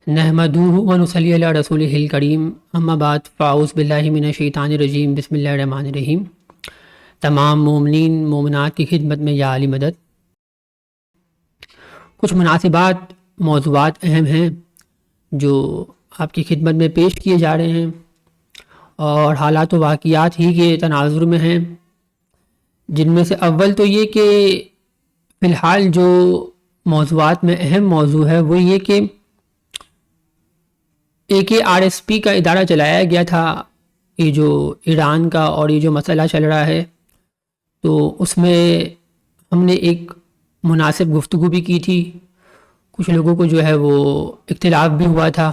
نحمدہ ونصلی علی رسولہ الکریم اما بعد فاعوذ باللہ من الشیطان الرجیم بسم اللہ الرحمن الرحیم۔ تمام مومنین مومنات کی خدمت میں یا علی مدد۔ کچھ مناسبات موضوعات اہم ہیں جو آپ کی خدمت میں پیش کیے جا رہے ہیں اور حالات و واقعات ہی کے تناظر میں ہیں، جن میں سے اول تو یہ کہ فی الحال جو موضوعات میں اہم موضوع ہے وہ یہ کہ AKRSP کا ادارہ چلایا گیا تھا، یہ جو ایران کا اور یہ جو مسئلہ چل رہا ہے، تو اس میں ہم نے ایک مناسب گفتگو بھی کی تھی۔ کچھ لوگوں کو جو ہے وہ اختلاف بھی ہوا تھا۔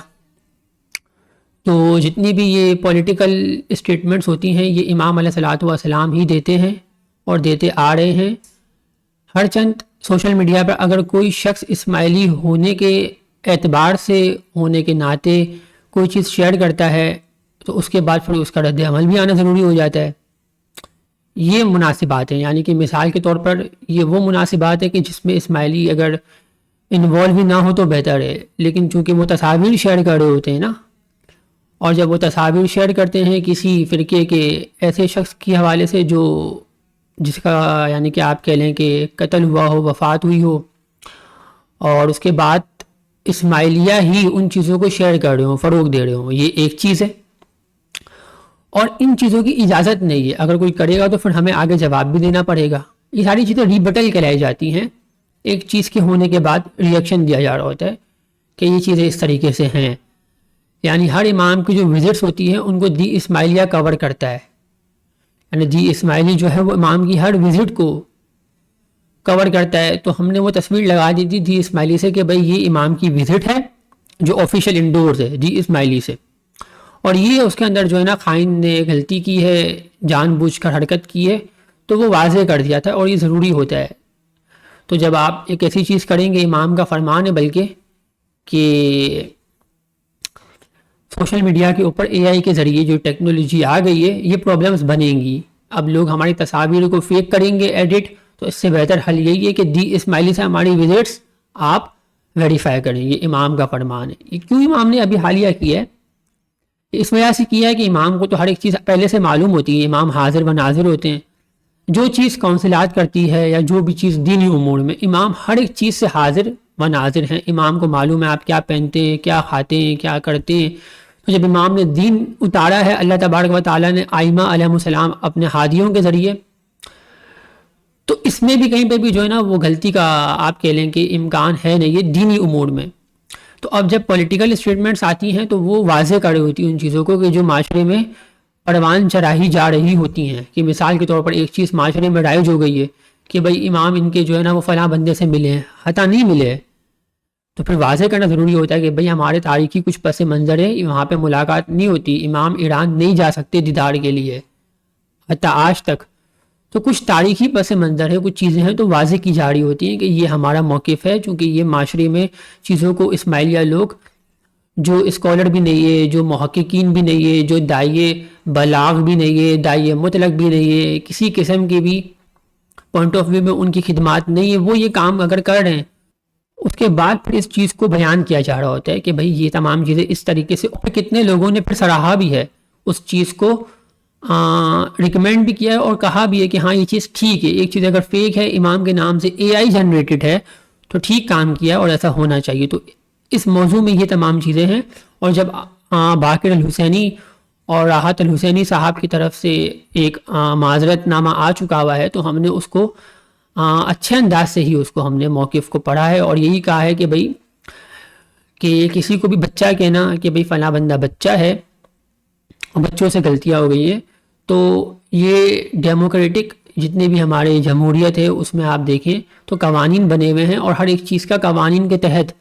تو جتنی بھی یہ پولیٹیکل اسٹیٹمنٹس ہوتی ہیں یہ امام علیہ الصلوۃ والسلام ہی دیتے ہیں اور دیتے آ رہے ہیں۔ ہر چند سوشل میڈیا پر اگر کوئی شخص اسماعیلی ہونے کے اعتبار سے ہونے کے ناطے کوئی چیز شیئر کرتا ہے تو اس کے بعد پھر اس کا رد عمل بھی آنا ضروری ہو جاتا ہے۔ یہ مناسبات ہیں، یعنی کہ مثال کے طور پر یہ وہ مناسبات ہے کہ جس میں اسماعیلی اگر انوالو بھی نہ ہو تو بہتر ہے، لیکن چونکہ وہ تصاویر شیئر کر رہے ہوتے ہیں نا، اور جب وہ تصاویر شیئر کرتے ہیں کسی فرقے کے ایسے شخص کے حوالے سے جو جس کا یعنی کہ آپ کہہ لیں کہ قتل ہوا ہو، وفات ہوئی ہو، اور اس کے بعد اسماعیلیہ ہی ان چیزوں کو شیئر کر رہے ہوں، فروغ دے رہے ہوں، یہ ایک چیز ہے۔ اور ان چیزوں کی اجازت نہیں ہے، اگر کوئی کرے گا تو پھر ہمیں آگے جواب بھی دینا پڑے گا۔ یہ ساری چیزیں ریبٹل کہلائی جاتی ہیں، ایک چیز کے ہونے کے بعد ریئیکشن دیا جا رہا ہوتا ہے کہ یہ چیزیں اس طریقے سے ہیں۔ یعنی ہر امام کی جو وزٹس ہوتی ہیں ان کو دی اسماعیلیہ کور کرتا ہے، یعنی دی اسماعیلی جو ہے وہ امام کی ہر وزٹ کو کور کرتا ہے۔ تو ہم نے وہ تصویر لگا دی تھی دی اسماعیلی سے کہ بھائی یہ امام کی وزٹ ہے جو آفیشیل انڈورز ہے دی اسماعیلی سے، اور یہ اس کے اندر جو ہے نا خائن نے غلطی کی ہے، جان بوجھ کر حرکت کی ہے، تو وہ واضح کر دیا تھا اور یہ ضروری ہوتا ہے۔ تو جب آپ ایک ایسی چیز کریں گے، امام کا فرمان ہے بلکہ کہ سوشل میڈیا کے اوپر AI کے ذریعے جو ٹیکنالوجی آ گئی ہے یہ پرابلمس بنیں گی۔ اب لوگ ہماری تصاویر کو فیک کریں گے ایڈٹ، تو اس سے بہتر حل یہی ہے کہ دی اسماعیلی سے ہماری وزٹس آپ ویریفائی کریں، یہ امام کا فرمان ہے۔ یہ کیوں امام نے ابھی حالیہ کیا ہے؟ اس وجہ سے کیا ہے کہ امام کو تو ہر ایک چیز پہلے سے معلوم ہوتی ہے، امام حاضر و ناظر ہوتے ہیں۔ جو چیز کونسلات کرتی ہے یا جو بھی چیز دینی امور میں امام ہر ایک چیز سے حاضر و ناظر ہیں۔ امام کو معلوم ہے آپ کیا پہنتے ہیں، کیا کھاتے ہیں، کیا کرتے ہیں۔ تو جب امام نے دین اتارا ہے، اللہ تبارک و تعالیٰ نے آئمہ علیہ السلام اپنے ہادیوں کے ذریعے، تو اس میں بھی کہیں پہ بھی جو ہے نا وہ غلطی کا آپ کہہ لیں کہ امکان ہے نہیں، یہ دینی امور میں۔ تو اب جب پولیٹیکل اسٹیٹمنٹس آتی ہیں تو وہ واضح کر رہی ہوتی ہیں ان چیزوں کو کہ جو معاشرے میں پروان چڑھائی جا رہی ہوتی ہیں۔ کہ مثال کے طور پر ایک چیز معاشرے میں رائج ہو گئی ہے کہ بھائی امام ان کے جو ہے نا وہ فلاں بندے سے ملے ہیں، حتیٰ نہیں ملے ہیں، تو پھر واضح کرنا ضروری ہوتا ہے کہ بھائی ہمارے تاریخی کچھ پس منظر ہے، وہاں پہ ملاقات نہیں ہوتی، امام ایران نہیں جا سکتے دیدار کے لیے حتیٰ آج تک۔ تو کچھ تاریخی پس منظر ہے، کچھ چیزیں ہیں تو واضح کی جا رہی ہوتی ہیں کہ یہ ہمارا موقف ہے، چونکہ یہ معاشرے میں چیزوں کو اسماعیلیہ لوگ جو اسکالر بھی نہیں ہے، جو محققین بھی نہیں ہے، جو داعیے بلاغ بھی نہیں ہے، داعیے مطلق بھی نہیں ہے، کسی قسم کے بھی پوائنٹ آف ویو میں ان کی خدمات نہیں ہے، وہ یہ کام اگر کر رہے ہیں اس کے بعد پھر اس چیز کو بیان کیا جا رہا ہوتا ہے کہ بھائی یہ تمام چیزیں اس طریقے سے، اور کتنے لوگوں نے پھر سراہا بھی ہے اس چیز کو، ریکمینڈ بھی کیا ہے اور کہا بھی ہے کہ ہاں یہ چیز ٹھیک ہے۔ ایک چیز اگر فیک ہے، امام کے نام سے AI جنریٹڈ ہے، تو ٹھیک کام کیا اور ایسا ہونا چاہیے۔ تو اس موضوع میں یہ تمام چیزیں ہیں۔ اور جب باقر الحسینی اور راحت الحسینی صاحب کی طرف سے ایک معذرت نامہ آ چکا ہوا ہے، تو ہم نے اس کو اچھے انداز سے ہی اس کو ہم نے موقف کو پڑھا ہے اور یہی کہا ہے کہ بھائی کہ کسی کو بھی بچہ کہنا کہ بھائی فلاں بندہ بچہ ہے، بچوں سے غلطیاں ہو گئی ہیں، تو یہ ڈیموکریٹک جتنے بھی ہمارے جمہوریت ہے اس میں آپ دیکھیں تو قوانین بنے ہوئے ہیں اور ہر ایک چیز کا قوانین کے تحت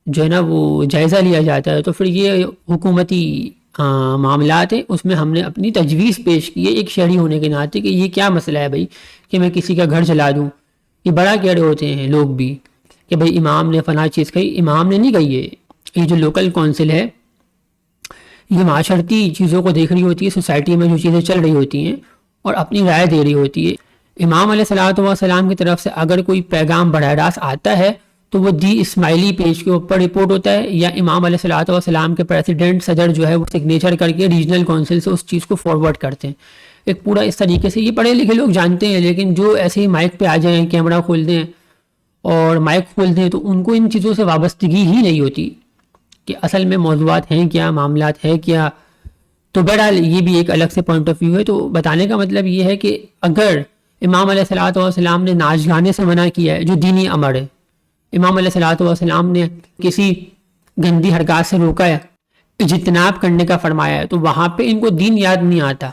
جو ہے نا وہ جائزہ لیا جاتا ہے۔ تو پھر یہ حکومتی معاملات ہیں، اس میں ہم نے اپنی تجویز پیش کی ہے ایک شہری ہونے کے ناطے کہ یہ کیا مسئلہ ہے بھائی کہ میں کسی کا گھر چلا دوں۔ یہ بڑا کہہ رہے ہوتے ہیں لوگ بھی کہ بھائی امام نے فلاں چیز کہی، امام نے نہیں کہی ہے، یہ جو لوکل کونسل ہے یہ معاشرتی چیزوں کو دیکھ رہی ہوتی ہے، سوسائٹی میں جو چیزیں چل رہی ہوتی ہیں اور اپنی رائے دے رہی ہوتی ہے۔ امام علیہ الصلوۃ والسلام کی طرف سے اگر کوئی پیغام براہ راست آتا ہے تو وہ دی اسماعیلی پیج کے اوپر رپورٹ ہوتا ہے، یا امام علیہ الصلوۃ والسلام کے پریزیڈنٹ صدر جو ہے وہ سگنیچر کر کے ریجنل کونسل سے اس چیز کو فارورڈ کرتے ہیں. ایک پورا اس طریقے سے، یہ پڑھے لکھے لوگ جانتے ہیں، لیکن جو ایسے ہی مائک پہ آ جائیں، کیمرہ کھول دیں اور مائک کھول دیں، تو ان کو ان چیزوں سے وابستگی ہی نہیں ہوتی کہ اصل میں موضوعات ہیں کیا، معاملات ہیں کیا. تو بہرحال یہ بھی ایک الگ سے پوائنٹ آف ویو ہے. تو بتانے کا مطلب یہ ہے کہ اگر امام علیہ الصلوۃ والسلام نے ناچ گانے سے منع کیا ہے جو دینی امر ہے، امام علیہ الصلوۃ والسلام نے کسی گندی حرکات سے روکا ہے، اجتناب کرنے کا فرمایا ہے، تو وہاں پہ ان کو دین یاد نہیں آتا،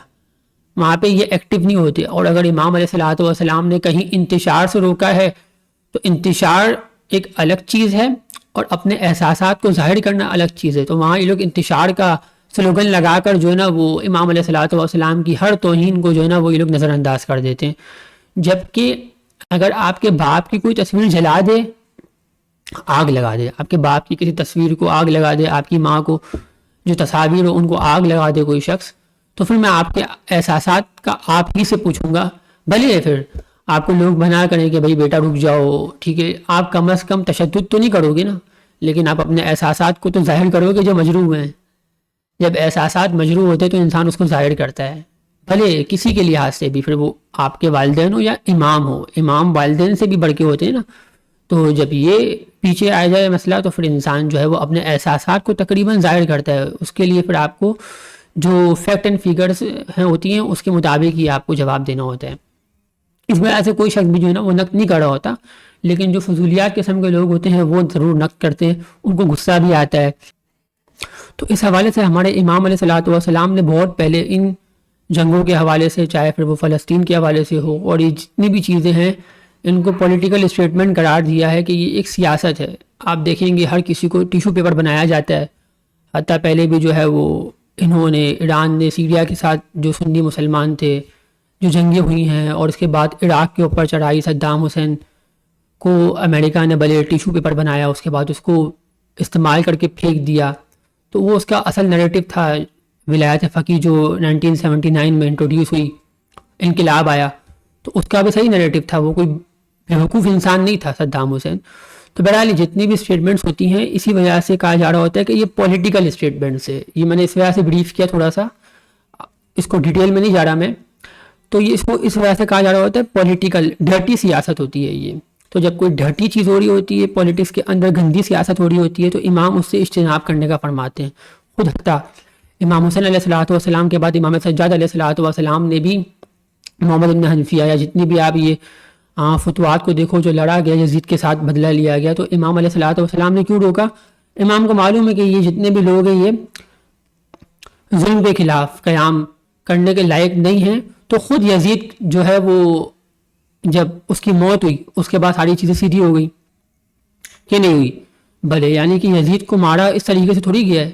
وہاں پہ یہ ایکٹیو نہیں ہوتے. اور اگر امام علیہ الصلوۃ والسلام نے کہیں انتشار سے روکا ہے تو انتشار ایک الگ چیز ہے اور اپنے احساسات کو ظاہر کرنا الگ چیز ہے. تو وہاں یہ لوگ انتشار کا سلوگن لگا کر جو ہے نا وہ امام علیہ الصلوۃ والسلام کی ہر توہین کو جو ہے نا وہ یہ لوگ نظر انداز کر دیتے ہیں. جبکہ اگر آپ کے باپ کی کوئی تصویر جلا دے، آگ لگا دے، آپ کے باپ کی کسی تصویر کو آگ لگا دے، آپ کی ماں کو جو تصاویر ہو ان کو آگ لگا دے کوئی شخص، تو پھر میں آپ کے احساسات کا آپ ہی سے پوچھوں گا. بھلے پھر آپ کو لوگ بنا کریں کہ بھائی بیٹا رک جاؤ، ٹھیک ہے، آپ کم از کم تشدد تو نہیں کرو گے نا، لیکن آپ اپنے احساسات کو تو ظاہر کرو گے جو مجروح ہیں. جب احساسات مجروح ہوتے تو انسان اس کو ظاہر کرتا ہے، بھلے کسی کے لحاظ سے بھی، پھر وہ آپ کے والدین ہو یا امام ہو. امام والدین سے بھی بڑھ کے ہوتے ہیں نا. تو جب یہ پیچھے آ جائے مسئلہ تو پھر انسان جو ہے وہ اپنے احساسات کو تقریباً ظاہر کرتا ہے. اس کے لیے پھر آپ کو جو فیکٹ اینڈ فیگرز ہوتی ہیں اس کے مطابق ہی آپ کو جواب دینا ہوتا ہے. اس وجہ سے کوئی شخص بھی جو ہے نا وہ نقد نہیں کر رہا ہوتا، لیکن جو فضولیات قسم کے لوگ ہوتے ہیں وہ ضرور نقد کرتے ہیں، ان کو غصہ بھی آتا ہے. تو اس حوالے سے ہمارے امام علیہ الصلوۃ والسلام نے بہت پہلے ان جنگوں کے حوالے سے، چاہے پھر وہ فلسطین کے حوالے سے ہو، اور یہ جتنی بھی چیزیں ہیں ان کو پولیٹیکل اسٹیٹمنٹ قرار دیا ہے کہ یہ ایک سیاست ہے. آپ دیکھیں گے ہر کسی کو ٹیشو پیپر بنایا جاتا ہے. حتیٰ پہلے بھی جو ہے وہ انہوں نے ایران نے سیریا کے ساتھ جو سنی مسلمان تھے جو جنگیں ہوئی ہیں، اور اس کے بعد عراق کے اوپر چڑھائی صدام حسین کو امریکہ نے بھلے ٹیشو پیپر بنایا، اس کے بعد اس کو استعمال کر کے پھینک دیا. تو وہ اس کا اصل نیریٹو تھا ولایت فقیہ جو 1979 میں انٹروڈیوس ہوئی، انقلاب آیا، تو اس کا بھی صحیح نیریٹو تھا، وہ کوئی بیوقوف انسان نہیں تھا صدام حسین. تو بہرحال جتنی بھی اسٹیٹمنٹس ہوتی ہیں اسی وجہ سے کہا جا رہا ہوتا ہے کہ یہ پولیٹیکل اسٹیٹمنٹس ہے. یہ میں نے اس وجہ سے بریف کیا تھوڑا سا، اس کو ڈیٹیل میں نہیں جا رہا میں. تو یہ اس کو اس وجہ سے کہا جا رہا ہوتا ہے پولیٹیکل، ڈرٹی سیاست ہوتی ہے یہ. تو جب کوئی ڈھرٹی چیز ہو رہی ہوتی ہے، پولیٹکس کے اندر گندی سیاست ہو رہی ہوتی ہے، تو امام اس سے اجتناب کرنے کا فرماتے ہیں. خود حتیٰ امام حسین علیہ الصلوۃ والسلام کے بعد امام سجاد علیہ الصلوۃ والسلام نے بھی محمد بن حنفیہ یا جتنی بھی آپ یہ فتوحات کو دیکھو جو لڑا گیا، یزید کے ساتھ بدلہ لیا گیا، تو امام علیہ الصلوۃ والسلام نے کیوں روکا؟ امام کو معلوم ہے کہ یہ جتنے بھی لوگ ہیں یہ ظلم کے خلاف قیام کرنے کے لائق نہیں ہیں. تو خود یزید جو ہے وہ جب اس کی موت ہوئی اس کے بعد ساری چیزیں سیدھی ہو گئی کہ نہیں ہوئی؟ بھلے، یعنی کہ یزید کو مارا اس طریقے سے تھوڑی گیا ہے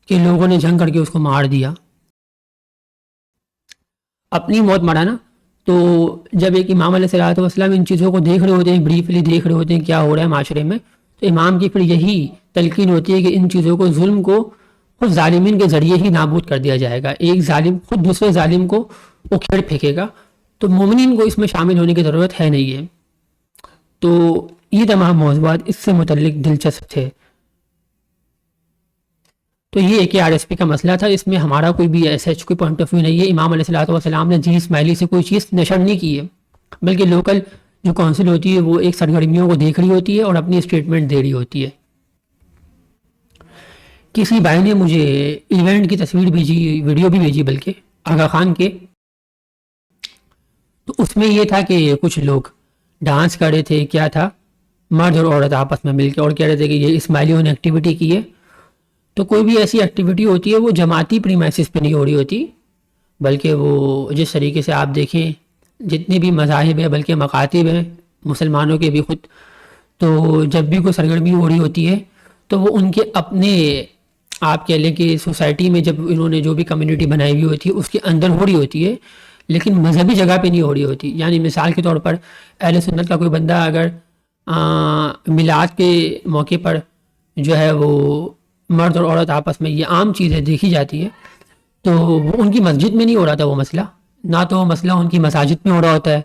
کہ لوگوں نے جنگ کر کے اس کو مار دیا، اپنی موت مرا نا. تو جب ایک امام علیہ الصلوۃ والسلام ان چیزوں کو دیکھ رہے ہوتے ہیں، بریفلی دیکھ رہے ہوتے ہیں کیا ہو رہا ہے معاشرے میں، تو امام کی پھر یہی تلقین ہوتی ہے کہ ان چیزوں کو، ظلم کو خود ظالمین کے ذریعے ہی نابود کر دیا جائے گا. ایک ظالم خود دوسرے ظالم کو اکھیڑ پھینکے گا، تو مومنین کو اس میں شامل ہونے کی ضرورت ہے نہیں ہے. تو یہ تمام موضوعات اس سے متعلق دلچسپ تھے. تو یہ کہ آر ایس پی کا مسئلہ تھا، اس میں ہمارا کوئی بھی ایسا کوئی پوائنٹ آف ویو نہیں ہے. امام علیہ الصلوۃ والسلام نے جی اسماعیلی سے کوئی چیز نشر نہیں کی ہے، بلکہ لوکل جو کونسل ہوتی ہے وہ ایک سرگرمیوں کو دیکھ رہی ہوتی ہے اور اپنی اسٹیٹمنٹ دے رہی ہوتی ہے. کسی بھائی نے مجھے ایونٹ کی تصویر بھیجی، ویڈیو بھی بھیجی بلکہ آغا خان کے. تو اس میں یہ تھا کہ کچھ لوگ ڈانس کر رہے تھے، کیا تھا، مرد اور عورت آپس میں مل کے، اور کہہ رہے تھے کہ یہ اسماعیلیوں نے ایکٹیویٹی کی ہے. تو کوئی بھی ایسی ایکٹیویٹی ہوتی ہے وہ جماعتی پریمائسس پہ نہیں ہو رہی ہوتی، بلکہ وہ جس طریقے سے آپ دیکھیں جتنے بھی مذاہب ہیں، بلکہ مکاتب ہیں مسلمانوں کے بھی خود، تو جب بھی کوئی سرگرمی ہو رہی ہوتی ہے تو وہ ان کے اپنے، آپ کہہ لیں کہ سوسائٹی میں جب انہوں نے جو بھی کمیونٹی بنائی ہوئی ہوتی ہے اس کے اندر ہو رہی ہوتی ہے، لیکن مذہبی جگہ پہ نہیں ہو رہی ہوتی. یعنی مثال کے طور پر اہل سنت کا کوئی بندہ اگر میلاد کے موقع پر جو ہے وہ مرد اور عورت آپس میں، یہ عام چیز ہے دیکھی جاتی ہے، تو وہ ان کی مسجد میں نہیں ہو رہا تھا وہ مسئلہ، نہ تو وہ مسئلہ ان کی مساجد میں ہو رہا ہوتا ہے،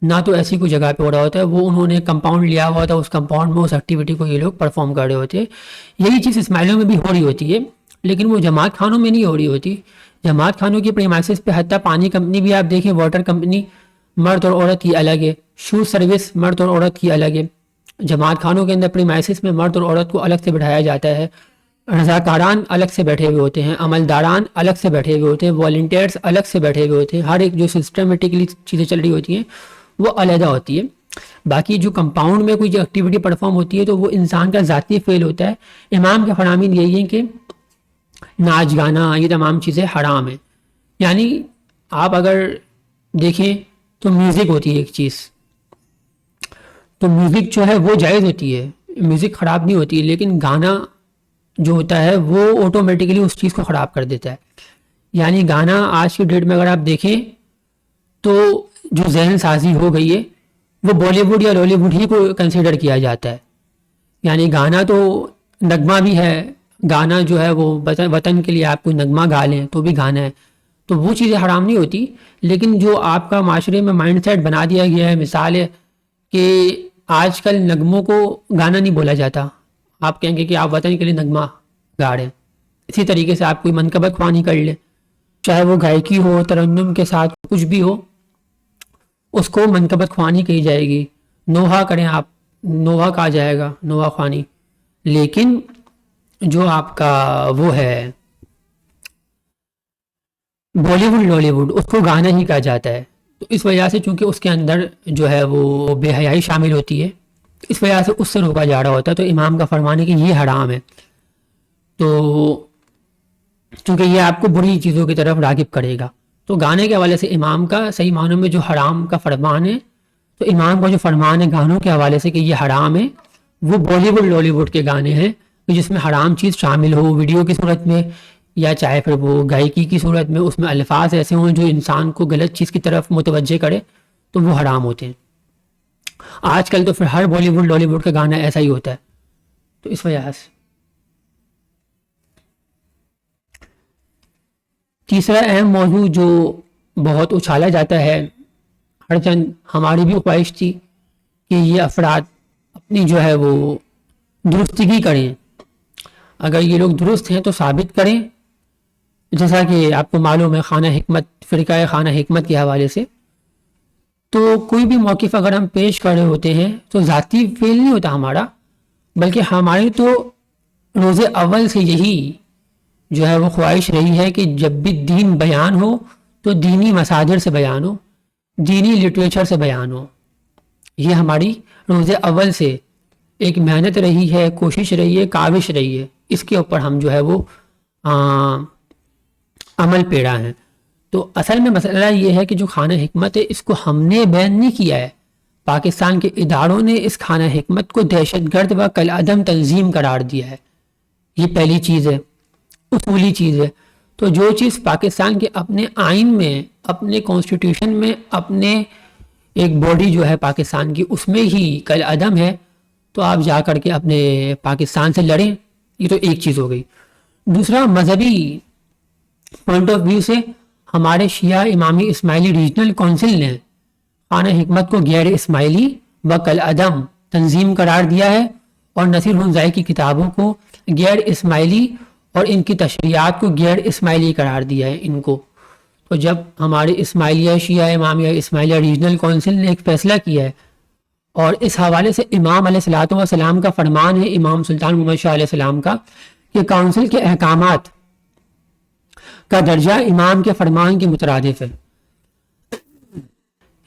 نہ تو ایسی کوئی جگہ پہ ہو رہا ہوتا ہے، وہ انہوں نے کمپاؤنڈ لیا ہوا تھا، اس کمپاؤنڈ میں اس ایکٹیویٹی کو یہ لوگ پرفارم کر رہے ہوتے ہیں۔ یہی چیز اسماعیلیوں میں بھی ہو رہی ہوتی ہے، لیکن وہ جماعت خانوں میں نہیں ہو رہی ہوتی۔ جماعت خانوں کی پریمائسز پہ حتیٰ پانی کمپنی بھی آپ دیکھیں، واٹر کمپنی، مرد اور عورت کی الگ ہے، شوز سروس مرد اور عورت کی الگ ہے۔ جماعت خانوں کے اندر پریمائسز میں مرد اور عورت کو الگ سے بٹھایا جاتا ہے، رضاکاران الگ سے بیٹھے ہوئے ہوتے ہیں، عملداران الگ سے بیٹھے ہوئے ہوتے ہیں، والنٹیئرس الگ سے بیٹھے ہوئے ہوتے ہیں، ہر ایک جو سسٹمیٹکلی چیزیں چل رہی ہوتی ہیں وہ علیحدہ ہوتی ہے۔ باقی جو کمپاؤنڈ میں کوئی جو ایکٹیویٹی پرفارم ہوتی ہے تو وہ انسان کا ذاتی فعل ہوتا ہے۔ امام کے فرامین یہی ہے کہ ناچ گانا یہ تمام چیزیں حرام ہیں۔ یعنی آپ اگر دیکھیں تو میوزک ہوتی ہے ایک چیز، تو میوزک جو ہے وہ جائز ہوتی ہے، میوزک خراب نہیں ہوتی، لیکن گانا جو ہوتا ہے وہ آٹومیٹکلی اس چیز کو خراب کر دیتا ہے۔ یعنی گانا آج کی ڈیٹ میں اگر آپ دیکھیں تو جو ذہن سازی ہو گئی ہے وہ بالی ووڈ یا لالی ووڈ ہی کو کنسیڈر کیا جاتا ہے۔ یعنی گانا تو نغمہ بھی ہے، گانا جو ہے وہ وطن کے لیے آپ کوئی نغمہ گا لیں تو بھی گانا ہے، تو وہ چیزیں حرام نہیں ہوتی۔ لیکن جو آپ کا معاشرے میں مائنڈ سیٹ بنا دیا گیا ہے، مثال ہے کہ آج کل نغموں کو گانا نہیں بولا جاتا، آپ کہیں گے کہ آپ وطن کے لیے نغمہ گا رہے ہیں۔ اسی طریقے سے آپ کوئی منقبت خوانی کر لیں، چاہے وہ گائکی ہو، ترنم کے ساتھ کچھ بھی ہو، اس کو منقبت خوانی کہی جائے گی۔ نوحہ کریں آپ، نوحہ کہا جائے گا، نوحہ خوانی۔ لیکن جو آپ کا وہ ہے بالی ووڈ لالی ووڈ، اس کو گانا ہی کہا جاتا ہے۔ تو اس وجہ سے چونکہ اس کے اندر جو ہے وہ بے حیائی شامل ہوتی ہے، اس وجہ سے اس سے روکا جا رہا ہوتا ہے۔ تو امام کا فرمان ہے کہ یہ حرام ہے، تو چونکہ یہ آپ کو بری چیزوں کی طرف راغب کرے گا۔ تو گانے کے حوالے سے امام کا صحیح معنوں میں جو حرام کا فرمان ہے، تو امام کا جو فرمان ہے گانوں کے حوالے سے کہ یہ حرام ہے، وہ بالی ووڈ لالی ووڈ کے گانے ہیں جس میں حرام چیز شامل ہو، ویڈیو کی صورت میں یا چاہے پھر وہ گائکی کی صورت میں، اس میں الفاظ ایسے ہوں جو انسان کو غلط چیز کی طرف متوجہ کرے، تو وہ حرام ہوتے ہیں۔ آج کل تو پھر ہر بالی ووڈ لالی ووڈ کا گانا ایسا ہی ہوتا ہے، تو اس وجہ سے۔ تیسرا اہم موضوع جو بہت اچھالا جاتا ہے، ہر چند ہماری بھی خواہش تھی کہ یہ افراد اپنی جو ہے وہ درستگی کریں، اگر یہ لوگ درست ہیں تو ثابت کریں، جیسا کہ آپ کو معلوم ہے خانہ حکمت، فرقہ خانہ حکمت کے حوالے سے۔ تو کوئی بھی موقف اگر ہم پیش کر رہے ہوتے ہیں تو ذاتی فیل نہیں ہوتا ہمارا، بلکہ ہماری تو روز اول سے یہی جو ہے وہ خواہش رہی ہے کہ جب بھی دین بیان ہو تو دینی مصادر سے بیان ہو، دینی لٹریچر سے بیان ہو۔ یہ ہماری روز اول سے ایک محنت رہی ہے، کوشش رہی ہے، کاوش رہی ہے، اس کے اوپر ہم جو ہے وہ عمل پیرا ہیں۔ تو اصل میں مسئلہ یہ ہے کہ جو خانہ حکمت ہے اس کو ہم نے بین نہیں کیا ہے، پاکستان کے اداروں نے اس خانہ حکمت کو دہشت گرد و کالعدم تنظیم قرار دیا ہے۔ یہ پہلی چیز ہے، اصولی چیز ہے۔ تو جو چیز پاکستان کے اپنے آئین میں، اپنے کانسٹیٹیوشن میں، اپنے ایک باڈی جو ہے پاکستان کی اس میں ہی کالعدم ہے، تو آپ جا کر کے اپنے پاکستان سے لڑیں، یہ تو ایک چیز ہو گئی۔ دوسرا، مذہبی پوائنٹ آف ویو سے ہمارے شیعہ امامی اسماعیلی ریجنل کونسل نے خانہ حکمت کو غیر اسماعیلی و کالعدم تنظیم قرار دیا ہے، اور نصیر ہنزائی کی کتابوں کو غیر اسماعیلی اور ان کی تشریحات کو غیر اسماعیلی قرار دیا ہے ان کو۔ تو جب ہمارے اسماعیلیہ شیعہ امامیہ اسماعیلیہ ریجنل کونسل نے ایک فیصلہ کیا ہے، اور اس حوالے سے امام علیہ الصلوۃ والسلام کا فرمان ہے، امام سلطان محمد شاہ علیہ السلام کا، کہ کونسل کے احکامات کا درجہ امام کے فرمان کے مترادف ہے۔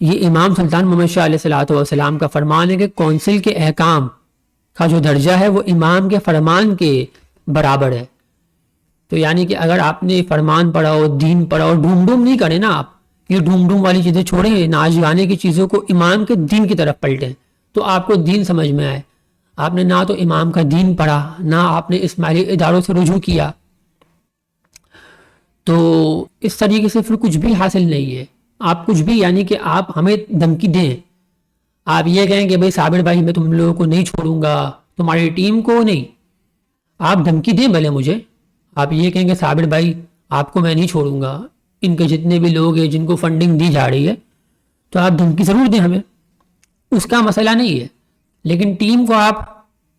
یہ امام سلطان محمد شاہ علیہ الصلوۃ والسلام کا فرمان ہے کہ کونسل کے احکام کا جو درجہ ہے وہ امام کے فرمان کے برابر ہے۔ تو یعنی کہ اگر آپ نے فرمان پڑھا ہو، دین پڑھا ہو، ڈھوم ڈھوم نہیں کریں نا آپ، یہ ڈھوم ڈھوم والی چیزیں چھوڑیں، ناچ گانے کی چیزوں کو امام کے دین کی طرف پلٹیں، تو آپ کو دین سمجھ میں آئے۔ آپ نے نہ تو امام کا دین پڑھا، نہ آپ نے اسماعیلی اداروں سے رجوع کیا، تو اس طریقے سے پھر کچھ بھی حاصل نہیں ہے۔ آپ کچھ بھی، یعنی کہ آپ ہمیں دھمکی دیں، آپ یہ کہیں کہ بھائی صابر بھائی میں تم لوگوں کو نہیں چھوڑوں گا، تمہاری ٹیم کو نہیں، آپ دھمکی دیں بھلے مجھے، آپ یہ کہیں کہ صابر بھائی آپ کو میں نہیں چھوڑوں گا، ان کے جتنے بھی لوگ ہیں جن کو فنڈنگ دی جا رہی ہے تو آپ دھمکی ضرور دیں ہمیں، اس کا مسئلہ نہیں ہے، لیکن ٹیم کو آپ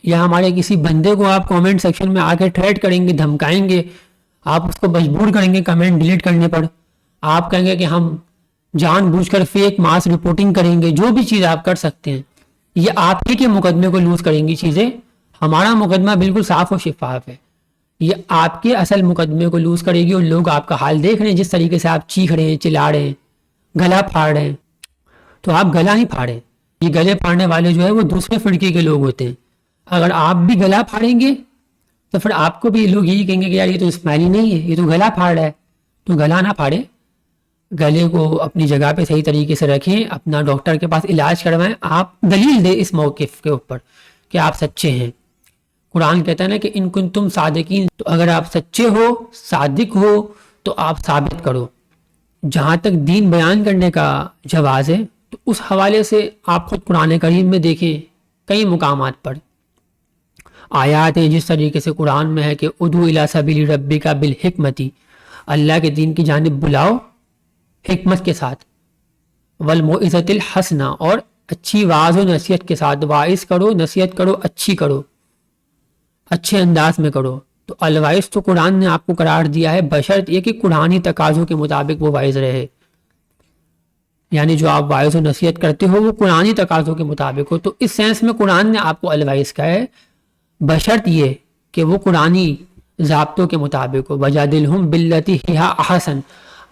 یا ہمارے کسی بندے کو آپ کامنٹ سیکشن میں آ کے تھریٹ کریں گے، دھمکائیں گے، آپ اس کو مجبور کریں گے کمنٹ ڈیلیٹ کرنے پر، آپ کہیں گے کہ ہم جان بوجھ کر فیک ماس رپورٹنگ کریں گے، جو بھی چیز آپ کر سکتے ہیں، یہ آپ ہی کے مقدمے کو لوز کریں گی چیزیں. ہمارا مقدمہ بالکل صاف و شفاف ہے، یہ آپ کے اصل مقدمے کو لوز کرے گی. اور لوگ آپ کا حال دیکھ رہے ہیں، جس طریقے سے آپ چیخ رہے ہیں، چلا رہے ہیں، گلا پھاڑ رہے ہیں. تو آپ گلا نہیں پھاڑیں، یہ گلے پھاڑنے والے جو ہے وہ دوسرے فرقے کے لوگ ہوتے ہیں. اگر آپ بھی گلا پھاڑیں گے تو پھر آپ کو بھی لوگ یہی کہیں گے کہ یار یہ تو اسماعیلی نہیں ہے، یہ تو گلا پھاڑ رہا ہے. تو گلا نہ پھاڑے، گلے کو اپنی جگہ پہ صحیح طریقے سے رکھیں، اپنا ڈاکٹر کے پاس علاج کروائیں. آپ دلیل دیں اس موقف کے اوپر کہ آپ سچے ہیں. قرآن کہتا ہے نا کہ ان کنتم صادقین، تو اگر آپ سچے ہو، صادق ہو، تو آپ ثابت کرو. جہاں تک دین بیان کرنے کا جواز ہے تو اس حوالے سے آپ خود قرآن کریم میں دیکھیں، کئی مقامات پر آیات ہیں جس طریقے سے قرآن میں ہے کہ ادعو الی سبیل ربک بالحکمت، اللہ کے دین کی جانب بلاؤ حکمت کے ساتھ، والموعظۃ الحسنہ، اور اچھی واعظ و نصیحت کے ساتھ. واعظ کرو، نصیحت کرو، اچھی کرو، اچھے انداز میں کرو. تو الوائز تو قرآن نے آپ کو قرار دیا ہے، بشرط یہ کہ قرآنی تقاضوں کے مطابق وہ واعظ رہے. یعنی جو آپ واعظ و نصیحت کرتے ہو وہ قرآنی تقاضوں کے مطابق ہو. تو اس سینس میں قرآن نے آپ کو الوائز کہا ہے، بشرط یہ کہ وہ قرآنی ضابطوں کے مطابق ہو. وجادلہم باللتی ہی احسن،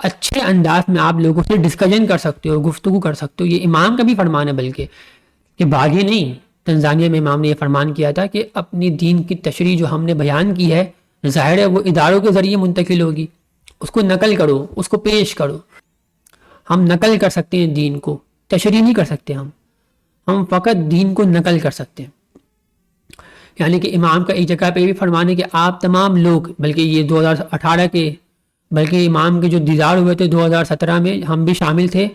اچھے انداز میں آپ لوگوں سے ڈسکشن کر سکتے ہو، گفتگو کر سکتے ہو. یہ امام کا بھی فرمان ہے، بلکہ کہ باغی نہیں. تنزانیہ میں امام نے یہ فرمان کیا تھا کہ اپنی دین کی تشریح جو ہم نے بیان کی ہے، ظاہر ہے وہ اداروں کے ذریعے منتقل ہوگی، اس کو نقل کرو، اس کو پیش کرو. ہم نقل کر سکتے ہیں دین کو، تشریح نہیں کر سکتے. ہم فقط دین کو نقل کر سکتے ہیں. یعنی کہ امام کا ایک جگہ پہ یہ بھی فرمان ہے کہ آپ تمام لوگ، بلکہ یہ 2018 کے، بلکہ امام کے جو دیدار ہوئے تھے 2017 میں، ہم بھی شامل تھے.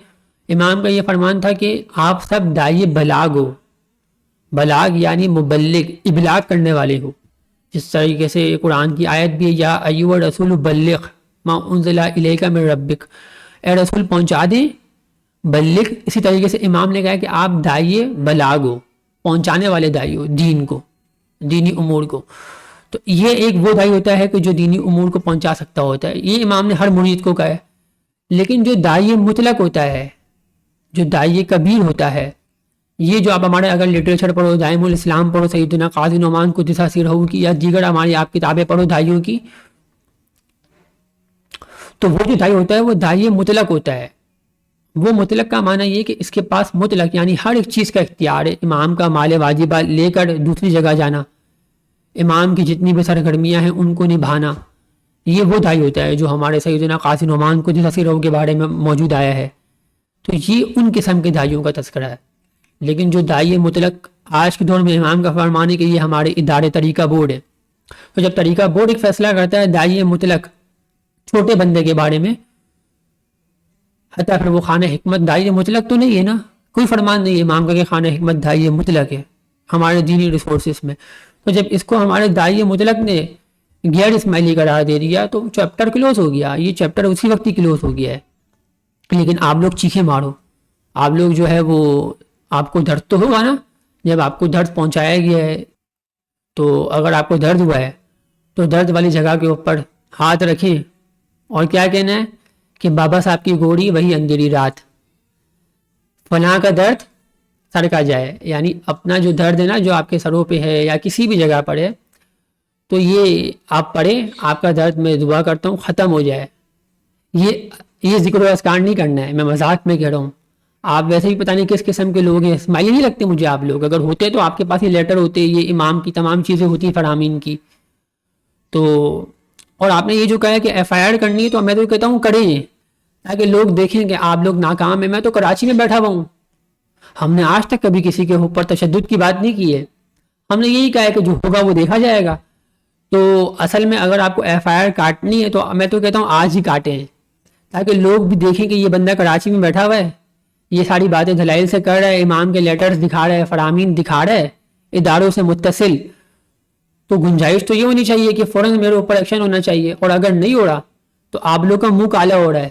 امام کا یہ فرمان تھا کہ آپ سب داعی بلاغ ہو. بلاغ یعنی مبلغ، ابلاغ کرنے والے ہو. جس طریقے سے قرآن کی آیت بھی ہے، یا ایھا الرسول بلغ ما انزل الیک من ربک، اے رسول پہنچا دیں، بلغ. اسی طریقے سے امام نے کہا کہ آپ داعی بلاغ ہو، پہنچانے والے داعی ہو دین کو، دینی امور کو. تو یہ ایک وہ داعی ہوتا ہے کہ جو دینی امور کو پہنچا سکتا ہوتا ہے. یہ امام نے ہر مرید کو کہا ہے. لیکن جو داعی مطلق ہوتا ہے، جو داعی کبیر ہوتا ہے، یہ جو آپ ہمارے اگر لٹریچر پڑھو، دائم الاسلام پڑھو، سیدنا قاضی نعمان قدس سرہ کی، یا دیگر ہماری آپ کتابیں پڑھو داعیوں کی، تو وہ جو داعی ہوتا ہے وہ داعی مطلق ہوتا ہے. وہ مطلق کا معنی یہ کہ اس کے پاس مطلق یعنی ہر ایک چیز کا اختیار ہے. امام کا مال واجبہ لے کر دوسری جگہ جانا، امام کی جتنی بھی سرگرمیاں ہیں ان کو نبھانا، یہ وہ داعی ہوتا ہے جو ہمارے سیدنا قاضی نعمان قدس سرہ کے بارے میں موجود آیا ہے. تو یہ ان قسم کے داعیوں کا تذکرہ ہے. لیکن جو داعی مطلق آج کے دور میں امام کا فرمان ہے کہ یہ ہمارے ادارے طریقہ بورڈ ہے. تو جب طریقہ بورڈ ایک فیصلہ کرتا ہے داعی مطلق چھوٹے بندے کے بارے میں، حتیٰ پھر وہ خانہ حکمت داعی مطلق تو نہیں ہے نا، کوئی فرمان نہیں ہے امام کا کہ خانہ حکمت داعی مطلق ہے ہمارے دینی ریسورسز میں. تو جب اس کو ہمارے داعی مطلق نے غیر اسماعیلی قرار دے دیا تو چیپٹر کلوز ہو گیا. یہ چیپٹر اسی وقت ہی کلوز ہو گیا ہے. لیکن آپ لوگ چیخیں مارو، آپ لوگ جو ہے وہ، آپ کو درد تو ہوگا نا. جب آپ کو درد پہنچایا گیا ہے تو اگر آپ کو درد ہوا ہے تو درد والی جگہ کے اوپر ہاتھ رکھیں اور کیا کہنا ہے کہ بابا صاحب کی گوڑی وہی اندھیری رات، فلاں کا درد سر کا جائے. یعنی اپنا جو درد ہے نا، جو آپ کے سروں پہ ہے یا کسی بھی جگہ پر ہے، تو یہ آپ پڑھیں، آپ کا درد میں دعا کرتا ہوں ختم ہو جائے. یہ ذکر و اذکار نہیں کرنا ہے، میں مذاق میں کہہ رہا ہوں. آپ ویسے بھی پتہ نہیں کس قسم کے لوگ ہیں، اسماعیلی نہیں لگتے مجھے آپ لوگ. اگر ہوتے تو آپ کے پاس یہ لیٹر ہوتے، یہ امام کی تمام چیزیں ہوتی فرامین کی. تو اور آپ نے یہ جو کہا ہے کہ ایف آئی آر کرنی ہے، تو میں تو کہتا ہوں کریں، تاکہ لوگ دیکھیں کہ آپ لوگ ناکام ہیں. میں تو کراچی میں بیٹھا ہوا ہوں، ہم نے آج تک کبھی کسی کے اوپر تشدد کی بات نہیں کی ہے. ہم نے یہی کہا ہے کہ جو ہوگا وہ دیکھا جائے گا. تو اصل میں اگر آپ کو ایف آئی آر کاٹنی ہے تو میں تو کہتا ہوں آج ہی کاٹیں، تاکہ لوگ بھی دیکھیں کہ یہ بندہ کراچی میں بیٹھا ہوا ہے، یہ ساری باتیں دلائل سے کر رہا ہے، امام کے لیٹرز دکھا رہا ہے، فرامین دکھا رہا ہے اداروں سے متصل. تو گنجائش تو یہ ہونی چاہیے کہ فوراً میرے اوپر ایکشن ہونا چاہیے. اور اگر نہیں ہو رہا تو آپ لوگ کا منہ کالا ہو رہا ہے،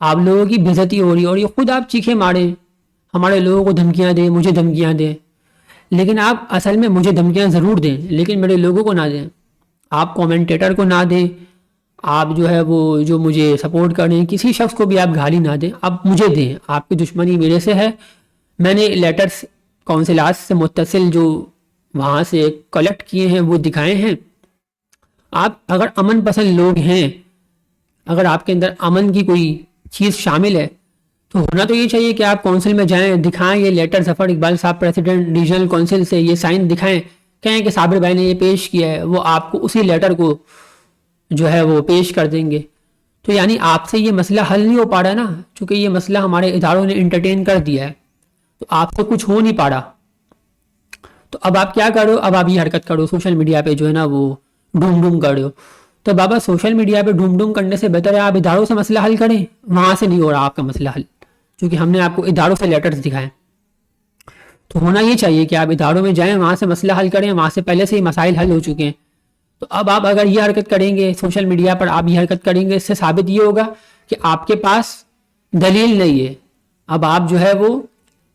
آپ لوگوں کی بےزتی ہو رہی ہے اور یہ خود آپ چیخے مارے ہمارے لوگوں کو دھمکیاں دیں، مجھے دھمکیاں دیں، لیکن آپ اصل میں مجھے دھمکیاں ضرور دیں لیکن میرے لوگوں کو نہ دیں، آپ کومنٹیٹر کو نہ دیں، آپ جو ہے وہ جو مجھے سپورٹ کر رہے ہیں کسی شخص کو بھی آپ گالی نہ دیں، آپ مجھے دیں، آپ کی دشمنی میرے سے ہے۔ میں نے لیٹرز کونسلات سے متصل جو وہاں سے کلیکٹ کیے ہیں وہ دکھائے ہیں۔ آپ اگر امن پسند لوگ ہیں، اگر آپ کے اندر امن کی کوئی چیز شامل ہے تو ہونا تو یہ چاہیے کہ آپ کونسل میں جائیں، دکھائیں یہ لیٹر، ظفر اقبال صاحب پریزیڈنٹ ریجنل کونسل سے یہ سائن دکھائیں، کہیں کہ صابر بھائی نے یہ پیش کیا ہے، وہ آپ کو اسی لیٹر کو جو ہے وہ پیش کر دیں گے۔ تو یعنی آپ سے یہ مسئلہ حل نہیں ہو پا رہا نا، چونکہ یہ مسئلہ ہمارے اداروں نے انٹرٹین کر دیا ہے تو آپ سے کچھ ہو نہیں پا رہا۔ تو اب آپ کیا کرو، اب آپ یہ حرکت کرو، سوشل میڈیا پہ جو ہے نا وہ ڈوم ڈوم کر رہے ہو۔ تو بابا سوشل میڈیا پہ ڈوم ڈوم کرنے سے بہتر ہے آپ اداروں سے مسئلہ حل کریں، وہاں سے نہیں ہو رہا آپ کا مسئلہ حل، کیونکہ ہم نے آپ کو اداروں سے لیٹرز دکھائیں۔ تو ہونا یہ چاہیے کہ آپ اداروں میں جائیں، وہاں سے مسئلہ حل کریں، وہاں سے پہلے سے ہی مسائل حل ہو چکے ہیں۔ تو اب آپ اگر یہ حرکت کریں گے، سوشل میڈیا پر آپ یہ حرکت کریں گے، اس سے ثابت یہ ہوگا کہ آپ کے پاس دلیل نہیں ہے۔ اب آپ جو ہے وہ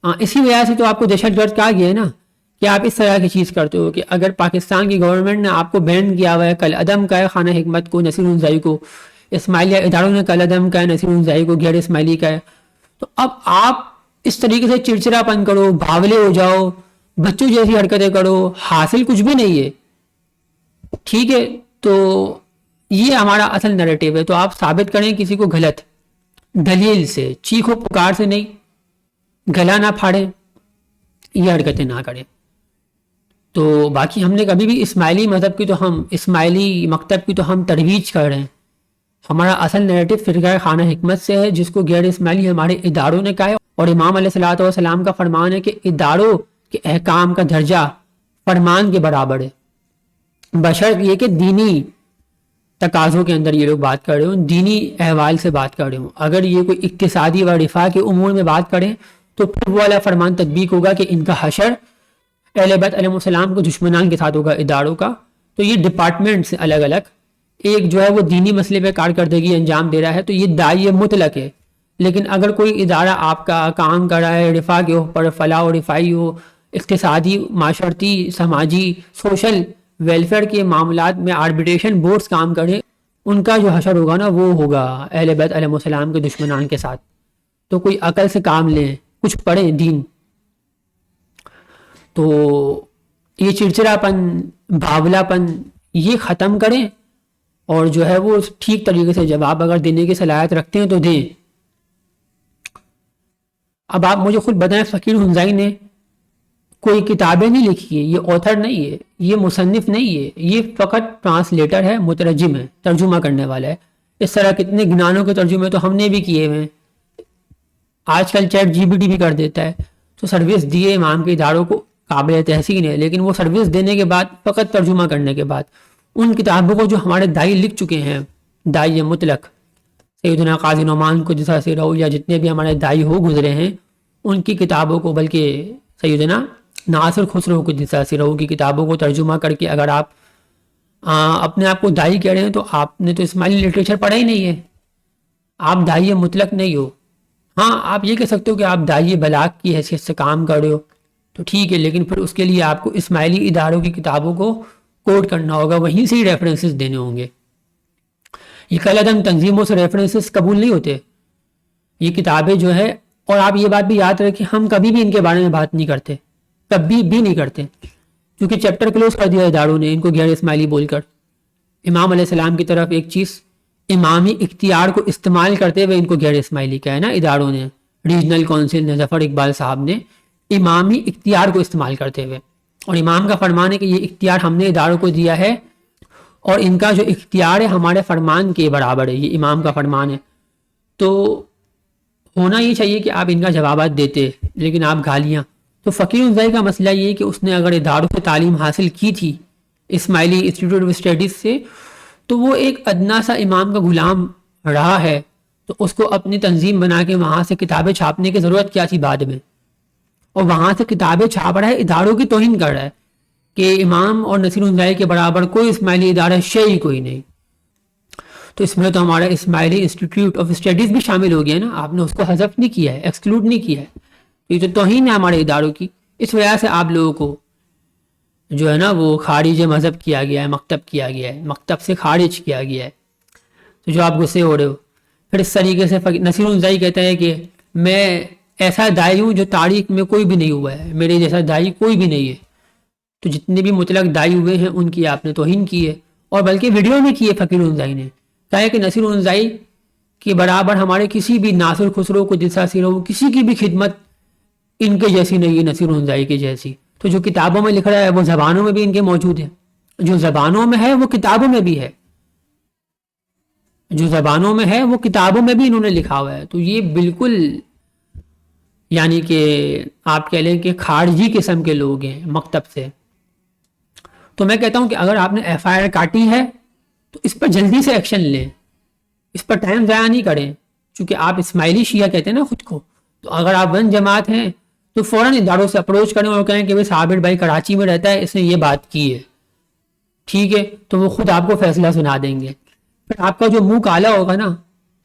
اسی وجہ سے تو آپ کو دہشت گرد کہا گیا ہے نا، کہ آپ اس طرح کی چیز کرتے ہو کہ اگر پاکستان کی گورنمنٹ نے آپ کو بین کیا ہوا ہے، کل عدم کا ہے خانہ حکمت کو، نصیر الزائی کو، اسماعیلیہ اداروں نے کل عدم کا ہے، نصیر الزائی کو، غیر اسماعیلی کا ہے، تو اب آپ اس طریقے سے چڑچڑا پن کرو، بھاولے ہو جاؤ، بچوں جیسی حرکتیں کرو، حاصل کچھ بھی نہیں ہے، ٹھیک ہے؟ تو یہ ہمارا اصل نیریٹو ہے۔ تو آپ ثابت کریں کسی کو غلط دلیل سے، چیخو پکار سے نہیں، گلا نہ پھاڑیں، یہ حرکتیں نہ کریں۔ تو باقی ہم نے کبھی بھی اسماعیلی مذہب کی تو ہم اسماعیلی مکتب کی تو ہم ترویج کر رہے ہیں، ہمارا اصل نیریٹو فرقہ خانہ حکمت سے ہے، جس کو غیر اسماعیلی ہمارے اداروں نے کہا ہے، اور امام علیہ الصلوۃ والسلام کا فرمان ہے کہ اداروں کے احکام کا درجہ فرمان کے برابر ہے، بشرط یہ کہ دینی تقاضوں کے اندر یہ لوگ بات کر رہے ہوں، دینی احوال سے بات کر رہے ہوں۔ اگر یہ کوئی اقتصادی و رفاہ کے امور میں بات کریں تو پھر وہ والا فرمان تطبیق ہوگا کہ ان کا حشر اہل بیت علیہ السلام کو دشمنان کے ساتھ ہوگا اداروں کا۔ تو یہ ڈپارٹمنٹ سے الگ الگ، ایک جو ہے وہ دینی مسئلے پہ کارکردگی انجام دے رہا ہے تو یہ داعی مطلق ہے، لیکن اگر کوئی ادارہ آپ کا کام کر رہا ہے رفاہ کے اوپر، فلاح و رفائی ہو، اقتصادی، معاشرتی، سماجی، سوشل ویلفیئر کے معاملات میں آربیٹریشن بورڈز کام کریں، ان کا جو حشر ہوگا نا وہ ہوگا اہل بیت علیہ السلام کے دشمنان کے ساتھ۔ تو کوئی عقل سے کام لیں، کچھ پڑھیں دین۔ تو یہ چڑچڑا پن، بھاولا پن یہ ختم کریں، اور جو ہے وہ ٹھیک طریقے سے جواب اگر دینے کی صلاحیت رکھتے ہیں تو دیں۔ اب آپ مجھے خود بتائیں، فقیر حمزائی نے کوئی کتابیں نہیں لکھی ہے، یہ آتھر نہیں ہے، یہ مصنف نہیں ہے، یہ فقط ٹرانسلیٹر ہے، مترجم ہے، ترجمہ کرنے والا ہے۔ اس طرح کتنے گنانوں کے ترجمے تو ہم نے بھی کیے ہوئے ہیں، آج کل چیٹ جی پی ٹی بھی کر دیتا ہے۔ تو سروس دیے امام کے اداروں کو، قابل تحسین ہے، لیکن وہ سروس دینے کے بعد، فقط ترجمہ کرنے کے بعد، ان کتابوں کو جو ہمارے دائی لکھ چکے ہیں، دائی مطلق سیدنا قاضی نعمان کو جیسا سے رہو، یا جتنے بھی ہمارے دائی ہو گزرے ہیں، ان کی کتابوں کو، بلکہ سیدنا ناصر خسرو کو جیسا سے رہو کی کتابوں کو ترجمہ کر کے اگر آپ اپنے آپ کو دائی کہہ رہے ہیں تو آپ نے تو اسماعیلی لٹریچر پڑھا ہی نہیں ہے، آپ دائی مطلق نہیں ہو۔ ہاں آپ یہ کہہ سکتے ہو کہ آپ دائی بلاغ کی حیثیت سے کام کر رہے ہو تو ٹھیک ہے، لیکن پھر اس کے لیے آپ کو اسماعیلی اداروں کی کتابوں کو کوٹ کرنا ہوگا، وہیں سے ہی ریفرنسز دینے ہوں گے۔ یہ کل عدم تنظیموں سے ریفرنسز قبول نہیں ہوتے، یہ کتابیں جو ہے، اور آپ یہ بات بھی یاد رکھیں ہم کبھی بھی ان کے بارے میں بات نہیں کرتے، کبھی بھی نہیں کرتے، کیونکہ چیپٹر کلوز کر دیا اداروں نے ان کو غیر اسماعیلی بول کر۔ امام علیہ السلام کی طرف ایک چیز، امامی اختیار کو استعمال کرتے ہوئے ان کو غیر اسماعیلی کہا ہے نا اداروں نے، ریجنل کونسل نے، ظفر اقبال صاحب نے، امامی اختیار کو استعمال کرتے ہوئے، اور امام کا فرمان ہے کہ یہ اختیار ہم نے اداروں کو دیا ہے، اور ان کا جو اختیار ہے ہمارے فرمان کے برابر ہے، یہ امام کا فرمان ہے۔ تو ہونا یہ چاہیے کہ آپ ان کا جوابات دیتے، لیکن آپ گالیاں۔ تو فقیر حمزائی کا مسئلہ یہ ہے کہ اس نے اگر اداروں سے تعلیم حاصل کی تھی اسماعیلی انسٹیٹیوٹ آف اسٹڈیز سے، تو وہ ایک ادنا سا امام کا غلام رہا ہے، تو اس کو اپنی تنظیم بنا کے وہاں سے کتابیں چھاپنے کی ضرورت کیا تھی بعد میں؟ اور وہاں سے کتابیں چھاپ رہا ہے، اداروں کی توہین کر رہا ہے کہ امام اور نصیر الزائی کے برابر کوئی اسماعیلی ادارہ شیعی کوئی نہیں۔ تو اس میں تو ہمارا اسماعیلی انسٹیٹیوٹ آف اسٹڈیز بھی شامل ہو گیا نا, آپ نے اس کو حذف نہیں کیا ہے, ایکسکلوڈ نہیں کیا ہے. یہ تو توہین ہے ہمارے اداروں کی. اس وجہ سے آپ لوگوں کو جو ہے نا وہ خارج مذہب کیا گیا ہے, مکتب کیا گیا ہے, مکتب سے خارج کیا گیا ہے. تو جو آپ غصے ہو رہے ہو, پھر اس طریقے سے نصیر الزائی کہتا ہے کہ میں ایسا دائی ہوں جو تاریخ میں کوئی بھی نہیں ہوا ہے, میرے جیسا دائی کوئی بھی نہیں ہے. تو جتنے بھی مطلق دائی ہوئے ہیں ان کی آپ نے توہین کی ہے, اور بلکہ ویڈیو میں کی ہے. فقیر الزائی نے کہا ہے کہ نصیر الزائی کے برابر ہمارے کسی بھی ناصر خسرو کو جلسہ سیرو کسی کی بھی خدمت ان کے جیسی نہیں ہے, نصیر الزائی کے جیسی. تو جو کتابوں میں لکھ رہا ہے وہ زبانوں میں بھی ان کے موجود ہے, جو زبانوں میں ہے وہ کتابوں میں بھی ہے, جو زبانوں میں ہے وہ کتابوں میں بھی انہوں نے لکھا ہوا ہے. تو یہ بالکل یعنی کہ آپ کہہ لیں کہ خارجی قسم کے لوگ ہیں مکتب سے. تو میں کہتا ہوں کہ اگر آپ نے ایف آئی آر کاٹی ہے تو اس پر جلدی سے ایکشن لیں, اس پر ٹائم ضائع نہیں کریں. چونکہ آپ اسماعیلی شیعہ کہتے ہیں نا خود کو, تو اگر آپ ون جماعت ہیں تو فوراً اداروں سے اپروچ کریں اور کہیں کہ بھائی صابر بھائی کراچی میں رہتا ہے, اس نے یہ بات کی ہے, ٹھیک ہے, تو وہ خود آپ کو فیصلہ سنا دیں گے. پھر آپ کا جو منہ کالا ہوگا نا